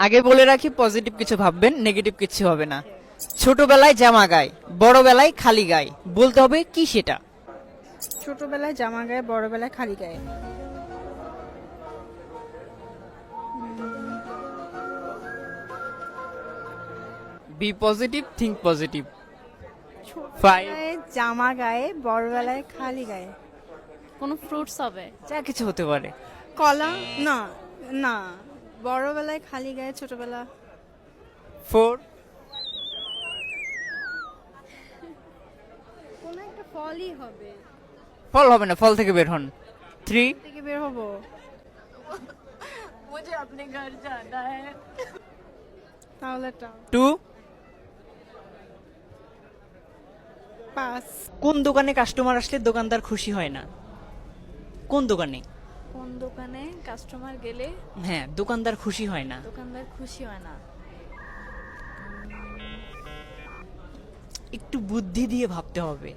আগে বলে রাখি, পজিটিভ কিছু ভাববেন, নেগেটিভ কিছু হবে না। ছোটবেলায় জামা গায়, বড়বেলায় খালি গায়, বলতে হবে কি সেটা? ছোটবেলায় জামা গায়ে, বড়বেলায় খালি গায়ে। Be positive, think positive. ছোটবেলায় জামা গায়ে, বড়বেলায় খালি গায়ে। কোনো ফ্রুটস হবে? যা কিছু হতে পারে। কলা? না না, বড়বেলায় খালি গায়ে, ছোটবেলা 4, কোন একটা ফলই হবে। ফল হবে না, ফল থেকে বের হন। 3, থেকে বের হবো। मुझे अपने घर जाना है। তাহলে এটা 2। পাস। কোন দোকানে কাস্টমার আসলে দোকানদার খুশি হয় না? কোন দোকানে? কোন দোকানে কাস্টমার গেলে হ্যাঁ, দোকানদার খুশি হয় না। দোকানদার খুশি হয় না? একটু বুদ্ধি দিয়ে ভাবতে হবে।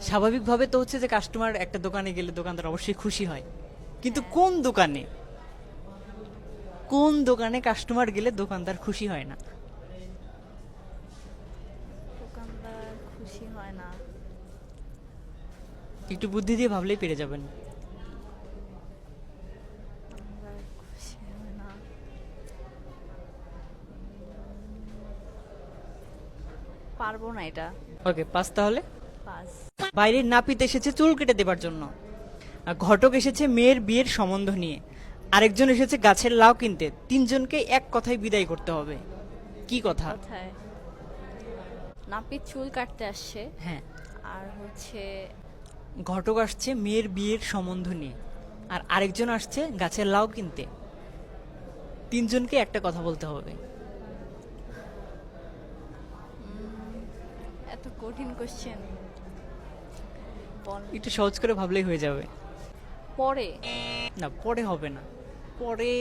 স্বাভাবিকভাবে তো হচ্ছে যে কাস্টমার একটা দোকানে গেলে দোকানদার অবশ্যই খুশি হয়, কিন্তু কোন দোকানে, কোন দোকানে কাস্টমার গেলে দোকানদার খুশি হয় না? দোকানদার খুশি হয় না। একটু বুদ্ধি দিয়ে ভাবলেই পেরে যাবেন। দোকানদার খুশি হয় না। পারবো না এটা। ওকে, পাস তাহলে। পাস। বাইরের নাপিত এসেছে চুল কেটে দেবার জন্য, আর ঘটক এসেছে মেয়ের বিয়ের সম্বন্ধ নিয়ে, আরেকজন এসেছে গাছের লাউ কিনতে। তিনজনকে এক কথায় বিদায় করতে হবে। কি কথা? কোথায়? নাপিত চুল কাটতে আসছে, হ্যাঁ, আর হচ্ছে ঘটক আসছে মেয়ের বিয়ের সম্বন্ধ নিয়ে, আর আরেকজন আসছে গাছের লাউ কিনতে। তিনজনকে একটা কথা বলতে হবে। এত কঠিন কোশ্চেন। বল। একটু সহজ করে ভাবলেই হয়ে যাবে। পরে না, পরে হবে না। পরে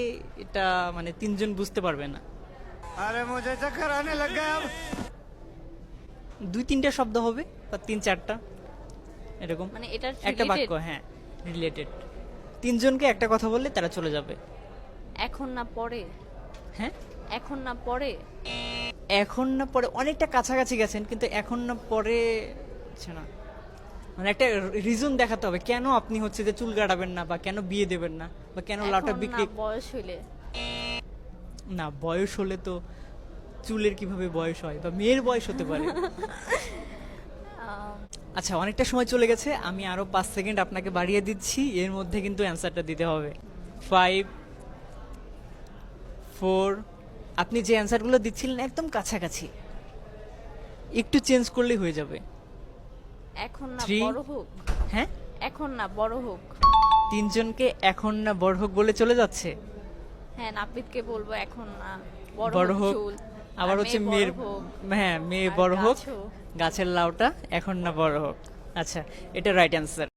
এটা মানে তিনজন বুঝতে পারবে না। अरे मुझे चक्कर आने लग गया अब। 2-3টা শব্দ হবে বা 3-4টা এরকম, মানে এটার একটা বাক্য। হ্যাঁ, রিলেটেড। তিনজনকে একটা কথা বললে তারা চলে যাবে। এখন না পরে? হ্যাঁ, এখন না পরে? এখন না পরে অনেকটা কাছাকাছি গেছেন, কিন্তু এখন না পরে হচ্ছে না। মানে একটা রিজন দেখাতে হবে কেন আপনি হচ্ছে যে চুল কাটাবেন না, বা কেন বিয়ে দেবেন না, বা কেন লাউটা এখন না বিক্রি। বয়স হইলে? না, বয়স হলে তো চুলের কিভাবে বয়স হয়, বা মেয়ের বয়স হতে পারে। আচ্ছা, অনেকটা সময় চলে গেছে, আমি আরো 5 সেকেন্ড আপনাকে বাড়িয়ে দিচ্ছি, এর মধ্যে কিন্তু অ্যান্সারটা দিতে হবে। 5, 4। আপনি যে অ্যান্সারগুলো দিচ্ছিলেন একদম কাছাকাছি, একটু চেঞ্জ করলেই হয়ে যাবে। এখন না 3। বড় হোক? হ্যাঁ, এখন না বড় হোক? তিনজনকে এখন না বড় হোক বলে চলে যাচ্ছে। হ্যাঁ, নাপিতকে বলবো এখন না বড় বড় হোক। চুল। আবার আর হচ্ছে মেয়ে মেয়ের, বড় হোক। হ্যাঁ মেয়ে আর বড় হোক, গাছও। গাছের লাউটা এখন না বড় হোক। আচ্ছা, এটা রাইট অ্যান্সার।